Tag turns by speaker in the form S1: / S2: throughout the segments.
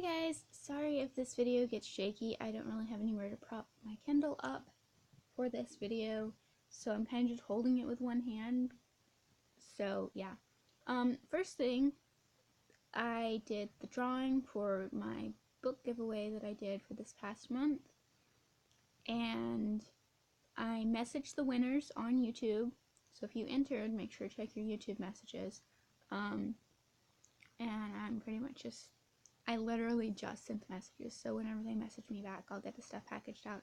S1: guys, sorry if this video gets shaky. I don't really have anywhere to prop my Kindle up for this video, so I'm kind of just holding it with one hand. So yeah. First thing, I did the drawing for my book giveaway that I did for this past month, and I messaged the winners on YouTube. So if you entered, make sure to check your YouTube messages. And I'm pretty much just, I literally just sent the messages, so whenever they message me back, I'll get the stuff packaged out.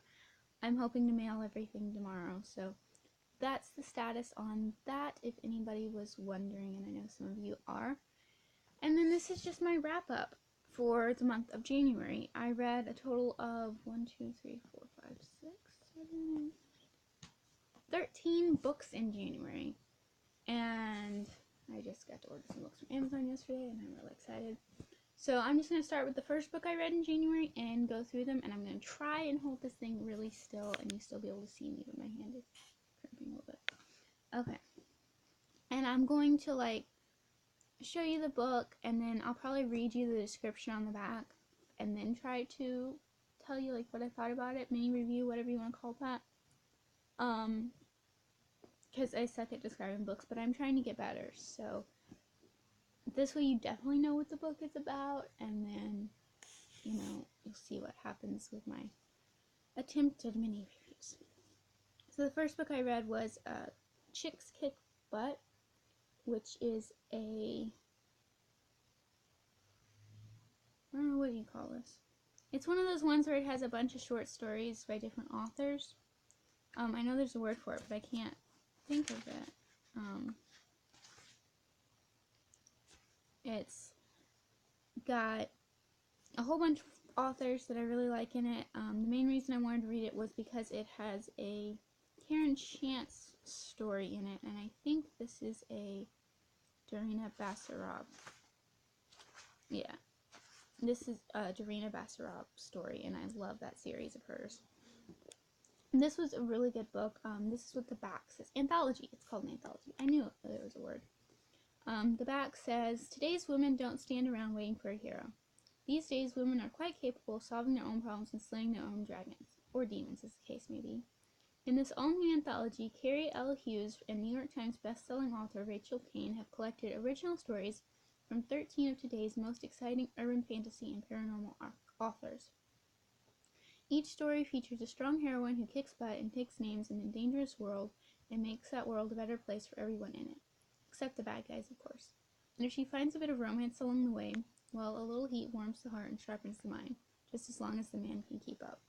S1: I'm hoping to mail everything tomorrow, so that's the status on that, if anybody was wondering, and I know some of you are. And then this is just my wrap-up for the month of January. I read a total of 13 books in January, and I just got to order some books from Amazon yesterday, and I'm really excited. So I'm just going to start with the first book I read in January and go through them, and I'm going to try and hold this thing really still, and you still be able to see me, but my hand is crimping a little bit. Okay. And I'm going to, show you the book, and then I'll probably read you the description on the back, and then try to tell you, what I thought about it, mini review, whatever you want to call that. Because I suck at describing books, but I'm trying to get better, so this way you definitely know what the book is about, and then, you'll see what happens with my attempt at mini reviews. So the first book I read was Chicks Kick Butt, which is I don't know, what do you call this? It's one of those ones where it has a bunch of short stories by different authors. I know there's a word for it, but I can't think of it. It's got a whole bunch of authors that I really like in it. The main reason I wanted to read it was because it has a Karen Chance story in it, and I think this is a Darina Basarab. Yeah, this is a Darina Basarab story, and I love that series of hers. And this was a really good book. This is what the back says. Anthology. It's called an anthology. I knew there was a word. The back says, "Today's women don't stand around waiting for a hero. These days, women are quite capable of solving their own problems and slaying their own dragons, or demons, as the case may be." In this all-new anthology, Carrie L. Hughes and New York Times best-selling author Rachel Kane have collected original stories from 13 of today's most exciting urban fantasy and paranormal authors. Each story features a strong heroine who kicks butt and takes names in a dangerous world and makes that world a better place for everyone in it. Except the bad guys, of course. And if she finds a bit of romance along the way, well, a little heat warms the heart and sharpens the mind, just as long as the man can keep up.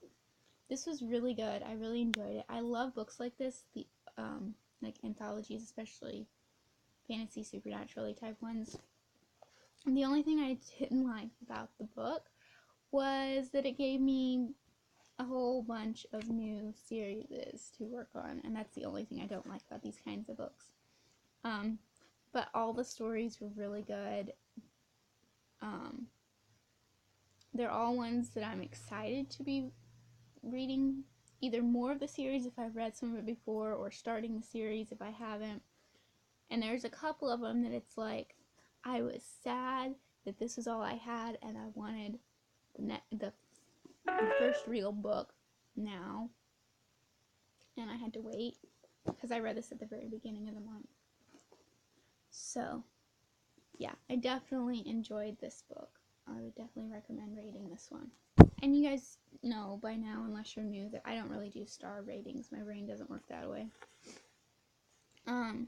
S1: This was really good. I really enjoyed it. I love books like this, like anthologies, especially fantasy, supernatural type ones. And the only thing I didn't like about the book was that it gave me a whole bunch of new series to work on, and that's the only thing I don't like about these kinds of books. But all the stories were really good. They're all ones that I'm excited to be reading, either more of the series if I've read some of it before, or starting the series if I haven't. And there's a couple of them that it's like, I was sad that this is all I had, and I wanted the first real book now, and I had to wait, because I read this at the very beginning of the month. So, yeah, I definitely enjoyed this book. I would definitely recommend reading this one. And you guys know by now, unless you're new, that I don't really do star ratings. My brain doesn't work that way. The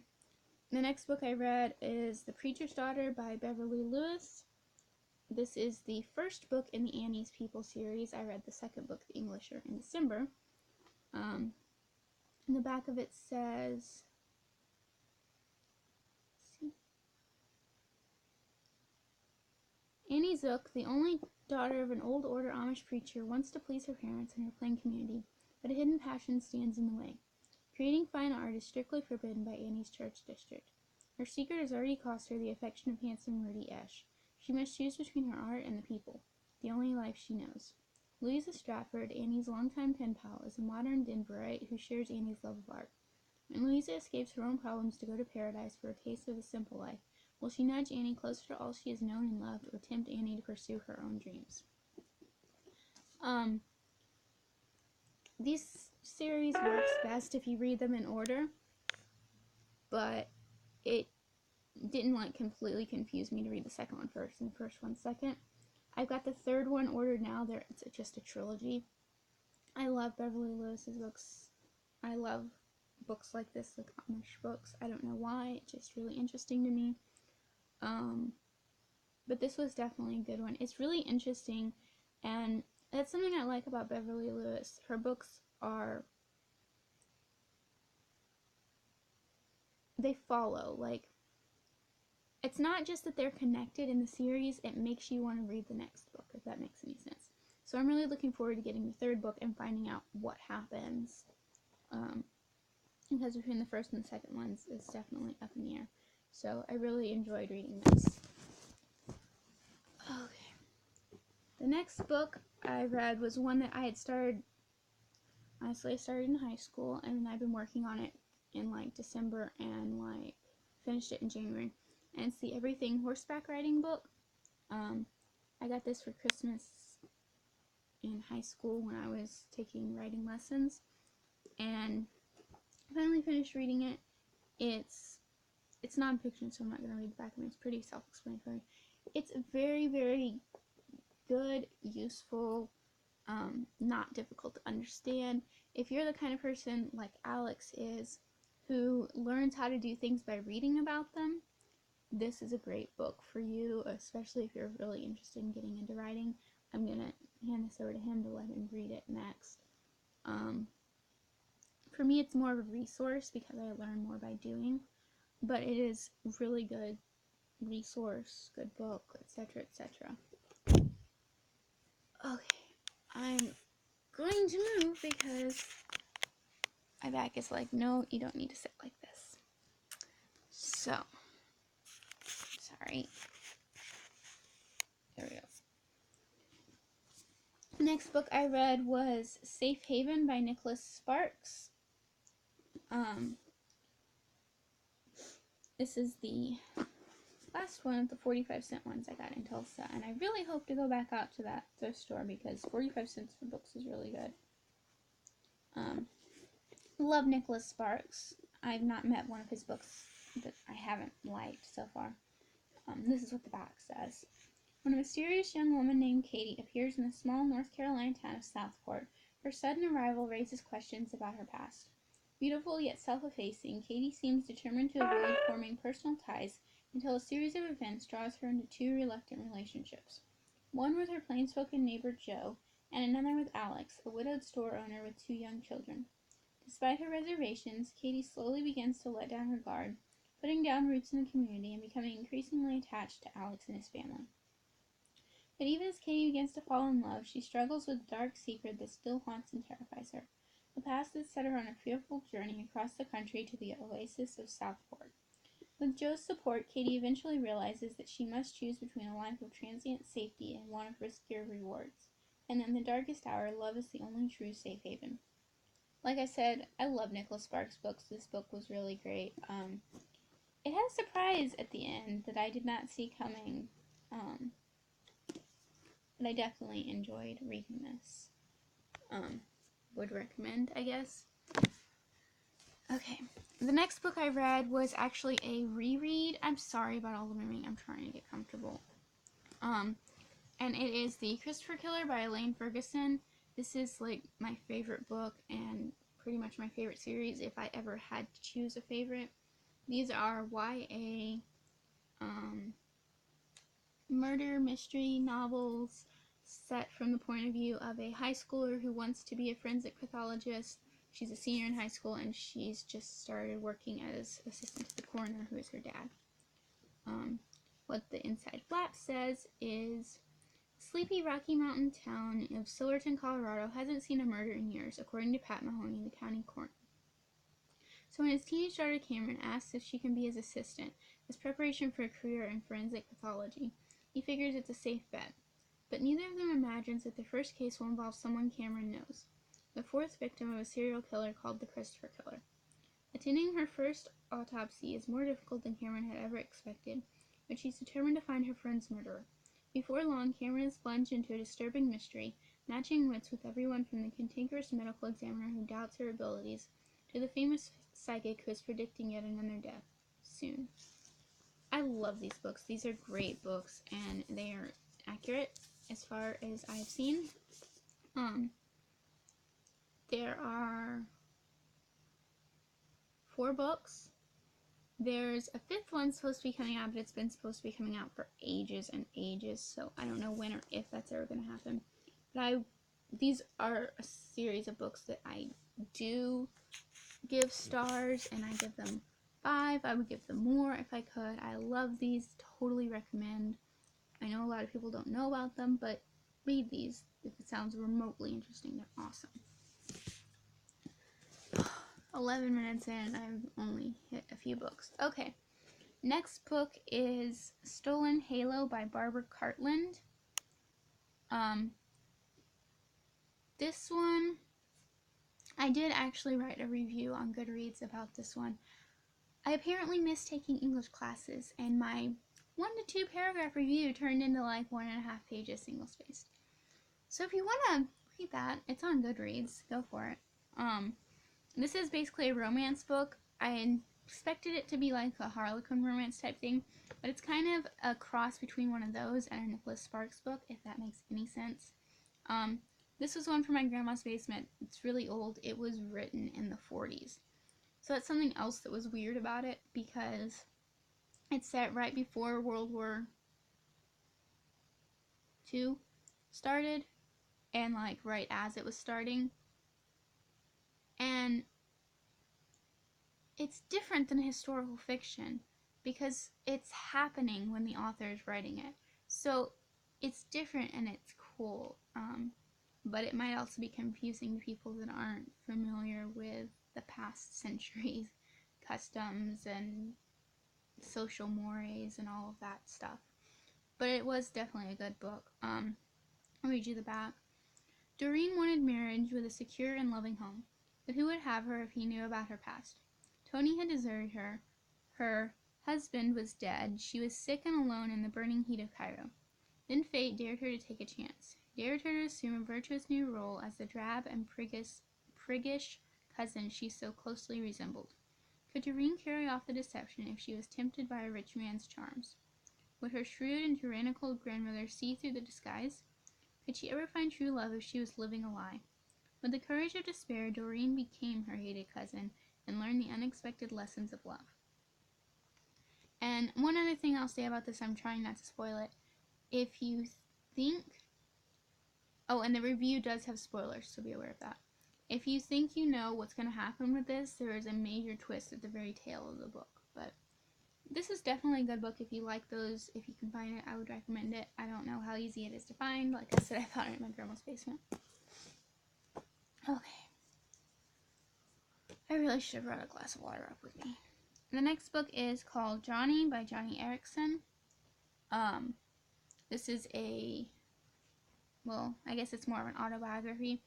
S1: next book I read is The Preacher's Daughter by Beverly Lewis. This is the first book in the Annie's People series. I read the second book, The Englisher, in December. In the back of it says, Annie Zook, the only daughter of an old order Amish preacher, wants to please her parents and her plain community, but a hidden passion stands in the way. Creating fine art is strictly forbidden by Annie's church district. Her secret has already cost her the affection of handsome Rudy Esch. She must choose between her art and the people, the only life she knows. Louisa Stratford, Annie's longtime pen pal, is a modern Denverite who shares Annie's love of art. When Louisa escapes her own problems to go to paradise for a taste of the simple life, will she nudge Annie closer to all she has known and loved, or tempt Annie to pursue her own dreams? Um, these series works best if you read them in order, but it didn't like completely confuse me to read the second one first and the first one second. I've got the third one ordered now. It's just a trilogy. I love Beverly Lewis's books. I love books like this, like Amish books. I don't know why. It's just really interesting to me. But this was definitely a good one. It's really interesting, and that's something I like about Beverly Lewis. Her books are, they follow, like, it's not just that they're connected in the series, it makes you want to read the next book, if that makes any sense. So I'm really looking forward to getting the third book and finding out what happens, because between the first and the second ones is definitely up in the air. So I really enjoyed reading this. Okay. The next book I read was one that I had started, honestly, I started in high school, and I've been working on it in like December and like finished it in January. And it's the Everything Horseback Riding book. I got this for Christmas in high school when I was taking writing lessons, and I finally finished reading it. It's nonfiction, so I'm not going to read the back of it. It's pretty self-explanatory. It's very, very good, useful, not difficult to understand. If you're the kind of person like Alex is, who learns how to do things by reading about them, this is a great book for you, especially if you're really interested in getting into writing. I'm going to hand this over to him to let him read it next. For me, it's more of a resource because I learn more by doing, but it is really good resource, good book, etc., etc. Okay, I'm going to move because my back is like, no, you don't need to sit like this. So, sorry. There we go. The next book I read was Safe Haven by Nicholas Sparks. This is the last one of the 45-cent ones I got in Tulsa, and I really hope to go back out to that thrift store because 45 cents for books is really good. Love Nicholas Sparks. I've not met one of his books that I haven't liked so far. This is what the back says. When a mysterious young woman named Katie appears in the small North Carolina town of Southport, her sudden arrival raises questions about her past. Beautiful yet self-effacing, Katie seems determined to avoid forming personal ties until a series of events draws her into two reluctant relationships. One with her plain-spoken neighbor Joe, and another with Alex, a widowed store owner with two young children. Despite her reservations, Katie slowly begins to let down her guard, putting down roots in the community and becoming increasingly attached to Alex and his family. But even as Katie begins to fall in love, she struggles with the dark secret that still haunts and terrifies her. The past that set her on a fearful journey across the country to the oasis of Southport. With Joe's support, Katie eventually realizes that she must choose between a life of transient safety and one of riskier rewards. And in the darkest hour, love is the only true safe haven. Like I said, I love Nicholas Sparks' books. This book was really great. It had a surprise at the end that I did not see coming. But I definitely enjoyed reading this. Would recommend, I guess. Okay, the next book I read was actually a reread. I'm sorry about all the moving. I'm trying to get comfortable. And it is The Christopher Killer by Elaine Ferguson. This is like my favorite book and pretty much my favorite series if I ever had to choose a favorite. These are YA murder mystery novels set from the point of view of a high schooler who wants to be a forensic pathologist. She's a senior in high school and she's just started working as assistant to the coroner, who is her dad. What the inside flap says is, sleepy Rocky Mountain town of Silverton, Colorado hasn't seen a murder in years, according to Pat Mahoney, the county coroner. So when his teenage daughter Cameron asks if she can be his assistant as preparation for a career in forensic pathology, he figures it's a safe bet. But neither of them imagines that their first case will involve someone Cameron knows, the fourth victim of a serial killer called the Christopher Killer. Attending her first autopsy is more difficult than Cameron had ever expected, but she's determined to find her friend's murderer. Before long, Cameron is plunged into a disturbing mystery matching wits with everyone from the cantankerous medical examiner who doubts her abilities to the famous psychic who is predicting yet another death soon. I love these books. These are great books, and they are accurate as far as I've seen. There are 4 books. There's a 5th one supposed to be coming out, but it's been supposed to be coming out for ages and ages, so I don't know when or if that's ever going to happen. But these are a series of books that I do give stars, and I give them 5. I would give them more if I could. I love these. Totally recommend. I know a lot of people don't know about them, but read these if it sounds remotely interesting. They're awesome. 11 minutes in, I've only hit a few books. Okay, next book is Stolen Halo by Barbara Cartland. This one, I did actually write a review on Goodreads about this one. I apparently missed taking English classes, and my 1 to 2 paragraph review turned into like 1.5 pages single-spaced. So if you want to read that, it's on Goodreads. Go for it. This is basically a romance book. I expected it to be like a Harlequin romance type thing, but it's kind of a cross between one of those and a Nicholas Sparks book, if that makes any sense. This was one from my grandma's basement. It's really old. It was written in the 40s. So that's something else that was weird about it, because it's set right before World War II started, and like right as it was starting. And it's different than historical fiction because it's happening when the author is writing it. So it's different and it's cool. But it might also be confusing to people that aren't familiar with the past centuries' customs and social mores and all of that stuff. But it was definitely a good book. I'll read you the back. Doreen wanted marriage with a secure and loving home, but who would have her if he knew about her past? Tony had deserted her. Her husband was dead. She was sick and alone in the burning heat of Cairo. Then fate dared her to take a chance, dared her to assume a virtuous new role as the drab and priggish cousin she so closely resembled. Could Doreen carry off the deception if she was tempted by a rich man's charms? Would her shrewd and tyrannical grandmother see through the disguise? Could she ever find true love if she was living a lie? With the courage of despair, Doreen became her hated cousin and learned the unexpected lessons of love. And one other thing I'll say about this, I'm trying not to spoil it. If you think... Oh, and the review does have spoilers, so be aware of that. If you think you know what's going to happen with this, there is a major twist at the very tail of the book. But this is definitely a good book if you like those. If you can find it, I would recommend it. I don't know how easy it is to find. Like I said, I found it in my grandma's basement. Okay. I really should have brought a glass of water up with me. The next book is called Johnny by Johnny Erickson. This is a, well, I guess it's more of an autobiography.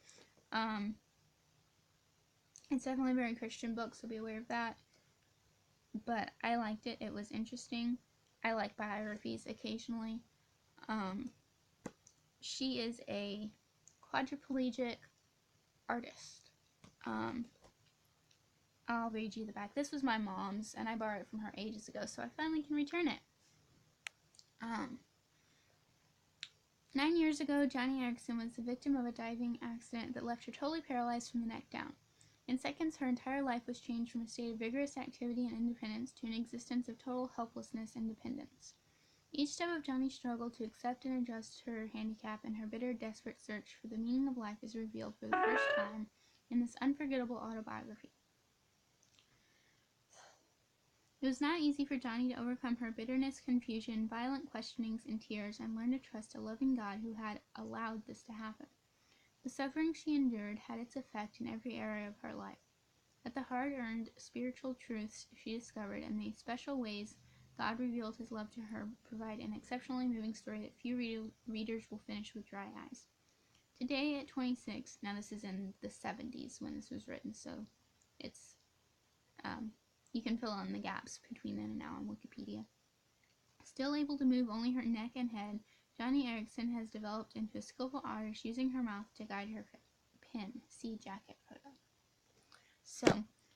S1: It's definitely a very Christian book, so be aware of that. But I liked it. It was interesting. I like biographies occasionally. She is a quadriplegic artist. I'll read you the back. This was my mom's, and I borrowed it from her ages ago, so I finally can return it. 9 years ago, Johnny Erickson was the victim of a diving accident that left her totally paralyzed from the neck down. In seconds, her entire life was changed from a state of vigorous activity and independence to an existence of total helplessness and dependence. Each step of Johnny's struggle to accept and adjust to her handicap and her bitter, desperate search for the meaning of life is revealed for the first time in this unforgettable autobiography. It was not easy for Johnny to overcome her bitterness, confusion, violent questionings, and tears, and learn to trust a loving God who had allowed this to happen. The suffering she endured had its effect in every area of her life. At the hard-earned spiritual truths she discovered and the special ways God revealed his love to her provide an exceptionally moving story that few readers will finish with dry eyes. Today, at 26, now this is in the 70s when this was written, so it's, you can fill in the gaps between then and now on Wikipedia. Still able to move only her neck and head, Johnny Erickson has developed into a skillful artist using her mouth to guide her pen. See jacket photo. So,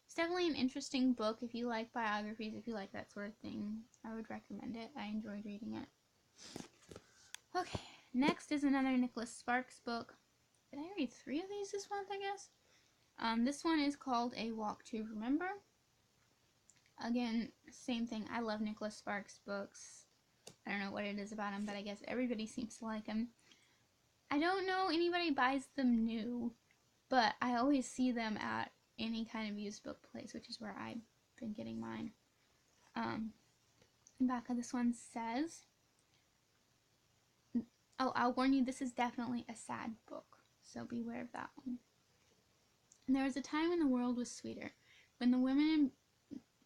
S1: it's definitely an interesting book. If you like biographies, if you like that sort of thing, I would recommend it. I enjoyed reading it. Okay, next is another Nicholas Sparks book. Did I read 3 of these this month, I guess? This one is called A Walk to Remember. Again, same thing. I love Nicholas Sparks books. I don't know what it is about him, but I guess everybody seems to like him. I don't know anybody buys them new, but I always see them at any kind of used book place, which is where I've been getting mine. The back of this one says, oh, I'll warn you, this is definitely a sad book, so beware of that one. And there was a time when the world was sweeter, when the women in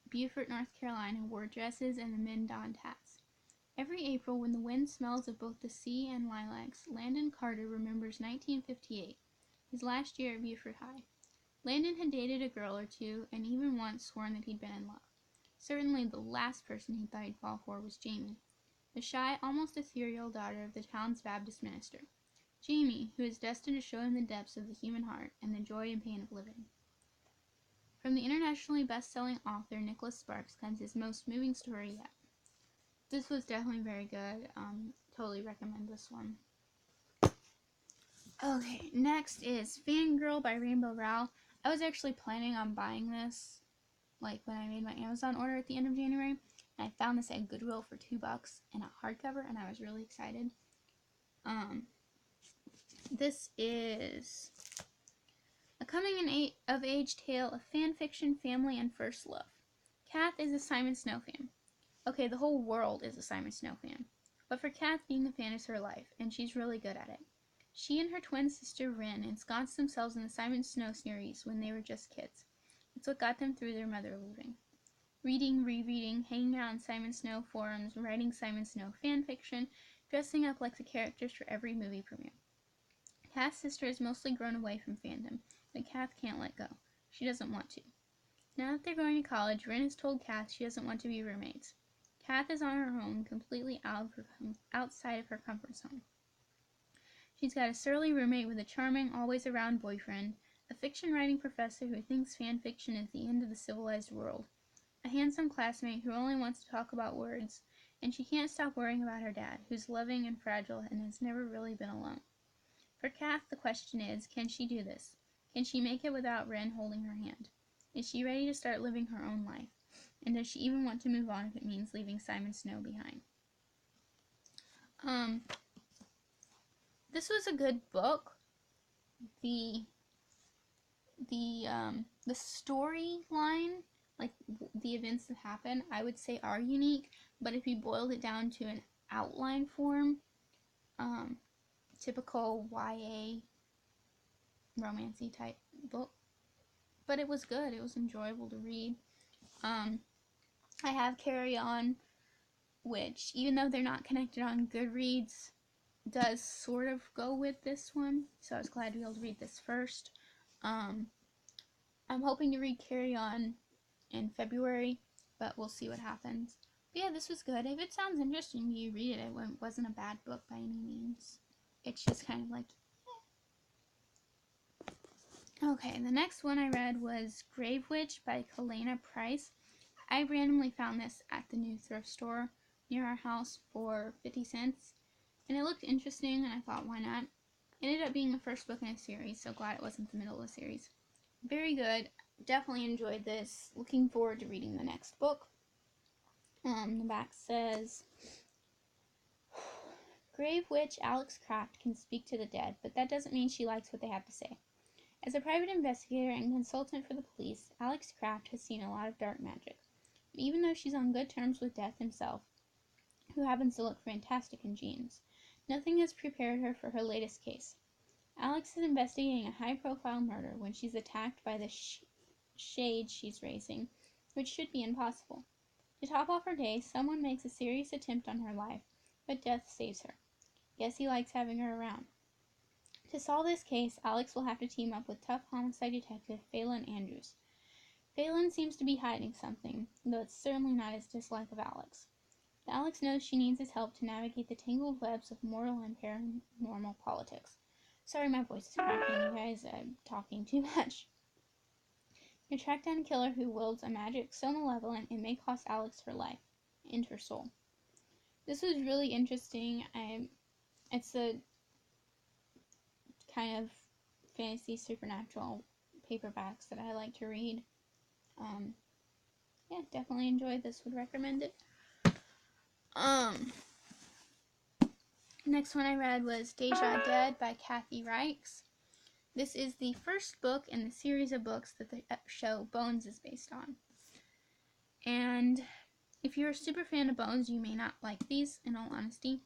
S1: Beaufort, North Carolina wore dresses and the men donned hats. Every April, when the wind smells of both the sea and lilacs, Landon Carter remembers 1958, his last year at Beaufort High. Landon had dated a girl or two, and even once sworn that he'd been in love. Certainly the last person he thought he'd fall for was Jamie, the shy, almost ethereal daughter of the town's Baptist minister. Jamie, who is destined to show him the depths of the human heart and the joy and pain of living. From the internationally best-selling author Nicholas Sparks comes his most moving story yet. This was definitely very good. Totally recommend this one. Okay, next is Fangirl by Rainbow Rowell. I was actually planning on buying this, like when I made my Amazon order at the end of January. And I found this at Goodwill for $2 in a hardcover, and I was really excited. This is a coming-of-age tale of fan fiction, family, and first love. Kath is a Simon Snow fan. Okay, the whole world is a Simon Snow fan. But for Kath, being a fan is her life, and she's really good at it. She and her twin sister Rin ensconced themselves in the Simon Snow series when they were just kids. It's what got them through their mother leaving. Reading, rereading, hanging out on Simon Snow forums, writing Simon Snow fan fiction, dressing up like the characters for every movie premiere. Kath's sister has mostly grown away from fandom, but Kath can't let go. She doesn't want to. Now that they're going to college, Rin has told Kath she doesn't want to be roommates. Kath is on her own, completely outside of her comfort zone. She's got a surly roommate with a charming, always-around boyfriend, a fiction-writing professor who thinks fan fiction is the end of the civilized world, a handsome classmate who only wants to talk about words, and she can't stop worrying about her dad, who's loving and fragile and has never really been alone. For Kath, the question is, can she do this? Can she make it without Rin holding her hand? Is she ready to start living her own life? And does she even want to move on if it means leaving Simon Snow behind? This was a good book. The storyline, like the events that happen, I would say are unique, but if you boiled it down to an outline form, typical YA romancy type book. But it was good. It was enjoyable to read. I have Carry On, which, even though they're not connected on Goodreads, does sort of go with this one. So I was glad to be able to read this first. I'm hoping to read Carry On in February, but we'll see what happens. But yeah, this was good. If it sounds interesting to you, read it. It wasn't a bad book by any means. It's just kind of like, Okay, the next one I read was Grave Witch by Kalena Price. I randomly found this at the new thrift store near our house for 50 cents, and it looked interesting, and I thought, why not? It ended up being the first book in a series, so glad it wasn't the middle of the series. Very good. Definitely enjoyed this. Looking forward to reading the next book. The back says, Grave Witch Alex Kraft can speak to the dead, but that doesn't mean she likes what they have to say. As a private investigator and consultant for the police, Alex Kraft has seen a lot of dark magic. But even though she's on good terms with Death himself, who happens to look fantastic in jeans, nothing has prepared her for her latest case. Alex is investigating a high-profile murder when she's attacked by the shade she's raising, which should be impossible. To top off her day, someone makes a serious attempt on her life, but Death saves her. Guess he likes having her around. To solve this case, Alex will have to team up with tough homicide detective Phelan Andrews. Phelan seems to be hiding something, though it's certainly not his dislike of Alex. but Alex knows she needs his help to navigate the tangled webs of mortal and paranormal politics. Sorry, my voice is cracking, you guys. I'm talking too much. You track down a killer who wields a magic so malevolent it may cost Alex her life and her soul. This was really interesting. It's a kind of fantasy supernatural paperbacks that I like to read. Yeah, definitely enjoyed this. Would recommend it. Next one I read was Deja Dead by Kathy Reichs. This is the first book in the series of books that the show Bones is based on. And if you're a super fan of Bones, you may not like these, in all honesty,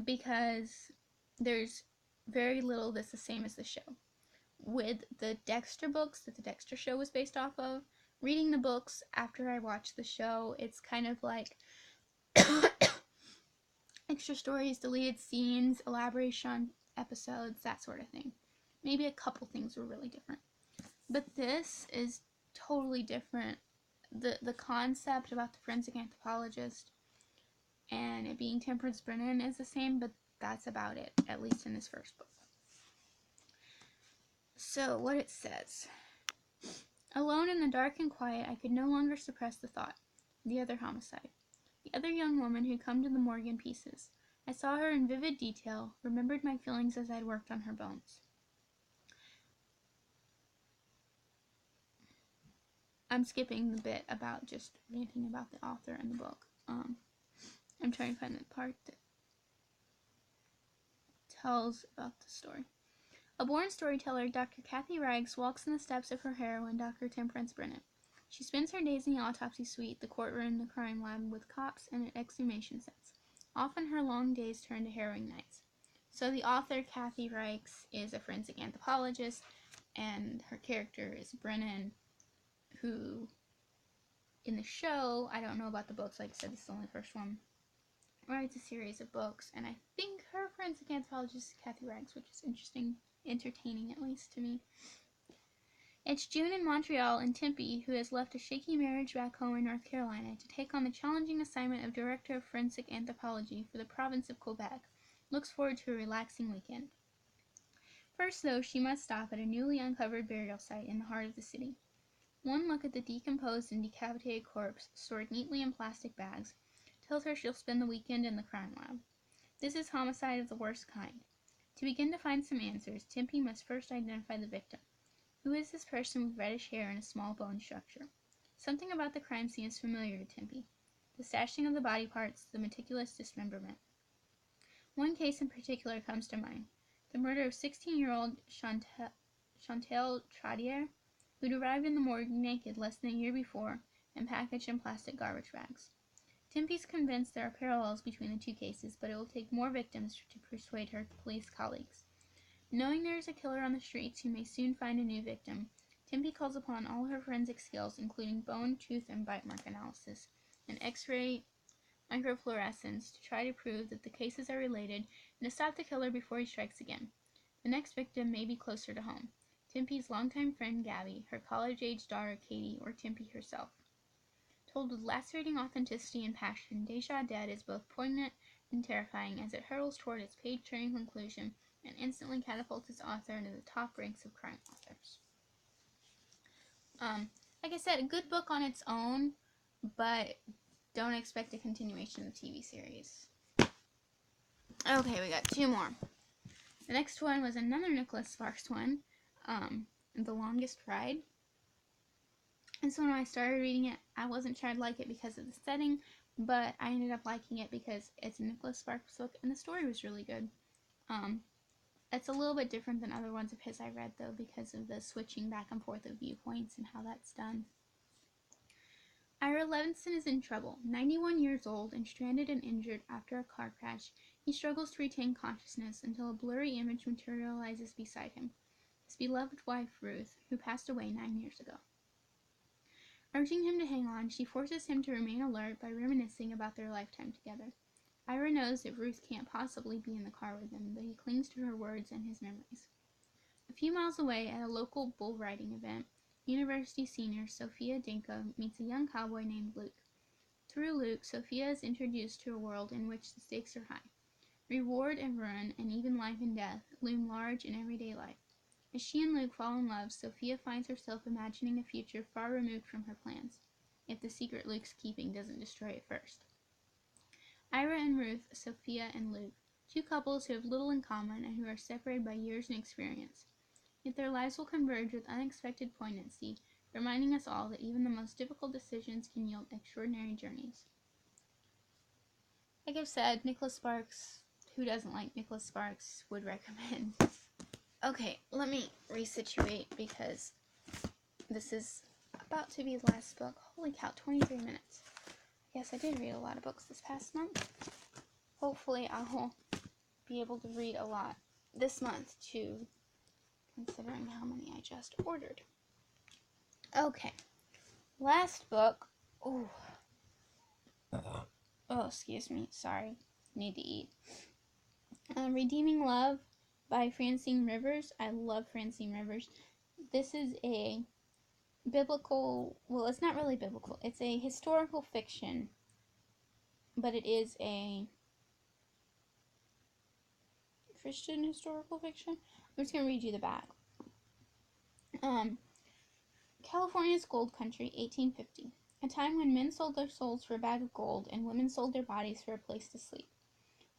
S1: because there's very little that's the same as the show. With the Dexter books that the Dexter show was based off of, reading the books after I watched the show, it's kind of like extra stories, deleted scenes, elaboration on episodes, that sort of thing. Maybe a couple things were really different. But this is totally different. The concept about the forensic anthropologist and it being Temperance Brennan is the same, but that's about it, at least in this first book. So, what it says. Alone in the dark and quiet, I could no longer suppress the thought. The other homicide. The other young woman who'd come to the morgue in pieces. I saw her in vivid detail, remembered my feelings as I'd worked on her bones. I'm skipping the bit about just ranting about the author and the book. I'm trying to find the part that tells about the story. A born storyteller, Dr. Kathy Reichs walks in the steps of her heroine, Dr. Temperance Brennan. She spends her days in the autopsy suite, the courtroom, the crime lab, with cops and exhumation sets. Often her long days turn to harrowing nights. So the author, Kathy Reichs, is a forensic anthropologist, and her character is Brennan, who, in the show, I don't know about the books, like I said, this is only the first one, writes a series of books, and I think her forensic anthropologist is Kathy Reichs, which is interesting, entertaining at least to me. It's June in Montreal, and Tempe, who has left a shaky marriage back home in North Carolina to take on the challenging assignment of Director of Forensic Anthropology for the province of Quebec, looks forward to a relaxing weekend. First, though, she must stop at a newly uncovered burial site in the heart of the city. One look at the decomposed and decapitated corpse, stored neatly in plastic bags, tells her she'll spend the weekend in the crime lab. This is homicide of the worst kind. To begin to find some answers, Tempe must first identify the victim. Who is this person with reddish hair and a small bone structure? Something about the crime scene is familiar to Tempe. The stashing of the body parts, the meticulous dismemberment. One case in particular comes to mind. The murder of 16-year-old Chantal Tradier, who'd arrived in the morgue naked less than a year before and packaged in plastic garbage bags. Tempe's convinced there are parallels between the two cases, but it will take more victims to persuade her police colleagues. Knowing there is a killer on the streets who may soon find a new victim, Tempe calls upon all her forensic skills, including bone, tooth, and bite mark analysis, and X-ray microfluorescence, to try to prove that the cases are related and to stop the killer before he strikes again. The next victim may be closer to home. Tempe's longtime friend Gabby, her college-age daughter Katie, or Tempe herself. Told with lacerating authenticity and passion, Deja Dead is both poignant and terrifying as it hurtles toward its page-turning conclusion and instantly catapults its author into the top ranks of crime authors. Like I said, a good book on its own, but don't expect a continuation of the TV series. Okay, we got two more. The next one was another Nicholas Sparks one, The Longest Ride. And so when I started reading it, I wasn't sure I'd like it because of the setting, but I ended up liking it because it's a Nicholas Sparks book, and the story was really good. It's a little bit different than other ones of his I read, though, because of the switching back and forth of viewpoints and how that's done. Ira Levinson is in trouble. 91 years old and stranded and injured after a car crash, he struggles to retain consciousness until a blurry image materializes beside him. His beloved wife, Ruth, who passed away 9 years ago. Urging him to hang on, she forces him to remain alert by reminiscing about their lifetime together. Ira knows that Ruth can't possibly be in the car with him, but he clings to her words and his memories. A few miles away, at a local bull riding event, university senior Sophia Danko meets a young cowboy named Luke. Through Luke, Sophia is introduced to a world in which the stakes are high. Reward and ruin, and even life and death, loom large in everyday life. As she and Luke fall in love, Sophia finds herself imagining a future far removed from her plans, if the secret Luke's keeping doesn't destroy it first. Ira and Ruth, Sophia and Luke, two couples who have little in common and who are separated by years and experience. Yet their lives will converge with unexpected poignancy, reminding us all that even the most difficult decisions can yield extraordinary journeys. Like I've said, Nicholas Sparks, who doesn't like Nicholas Sparks, would recommend. Okay, let me resituate because this is about to be the last book. Holy cow, 23 minutes. Yes, I did read a lot of books this past month. Hopefully I'll be able to read a lot this month too, considering how many I just ordered. Okay, last book. Oh, excuse me. Sorry, need to eat. Redeeming Love by Francine Rivers. I love Francine Rivers. This is a biblical, well, it's not really biblical. It's a historical fiction, but it is a Christian historical fiction. I'm just going to read you the back. California's Gold Country, 1850. A time when men sold their souls for a bag of gold and women sold their bodies for a place to sleep.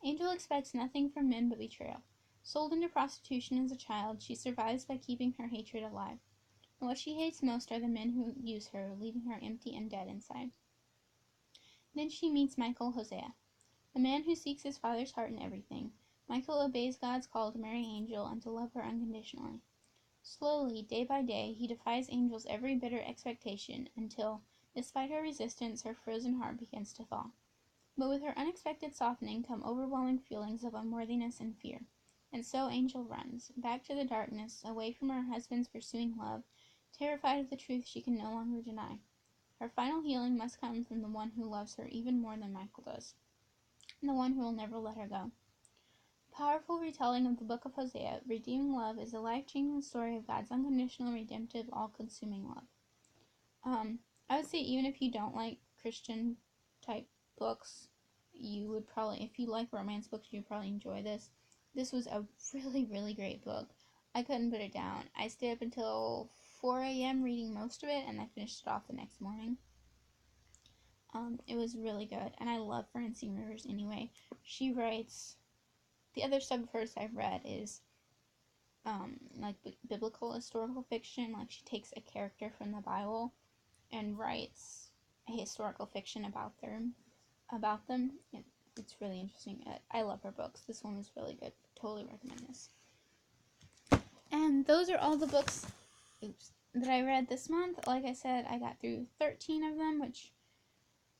S1: Angel expects nothing from men but betrayal. Sold into prostitution as a child, she survives by keeping her hatred alive. And what she hates most are the men who use her, leaving her empty and dead inside. Then she meets Michael Hosea, a man who seeks his father's heart in everything. Michael obeys God's call to marry Angel and to love her unconditionally. Slowly, day by day, he defies Angel's every bitter expectation until, despite her resistance, her frozen heart begins to thaw. But with her unexpected softening come overwhelming feelings of unworthiness and fear. And so Angel runs, back to the darkness, away from her husband's pursuing love, terrified of the truth she can no longer deny. Her final healing must come from the one who loves her even more than Michael does, the one who will never let her go. Powerful retelling of the Book of Hosea, Redeeming Love is a life-changing story of God's unconditional, redemptive, all-consuming love. I would say even if you don't like Christian-type books, you would probably, if you like romance books, you'd probably enjoy this. This was a really, really great book. I couldn't put it down. I stayed up until 4 a.m. reading most of it, and I finished it off the next morning. It was really good, and I love Francine Rivers anyway. She writes, the other stuff of hers I've read is, like biblical historical fiction. Like she takes a character from the Bible and writes a historical fiction about them. It's really interesting. I love her books. This one was really good. Totally recommend this. And those are all the books that I read this month. Like I said, I got through 13 of them, which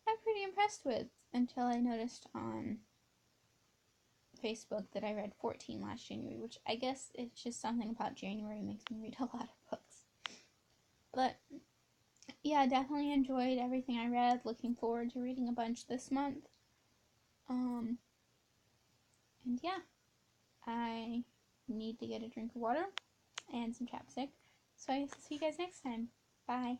S1: I'm pretty impressed with, until I noticed on Facebook that I read 14 last January, which I guess it's just something about January makes me read a lot of books. But yeah, definitely enjoyed everything I read. Looking forward to reading a bunch this month. And yeah, I need to get a drink of water and some chapstick. So I guess I'll see you guys next time. Bye.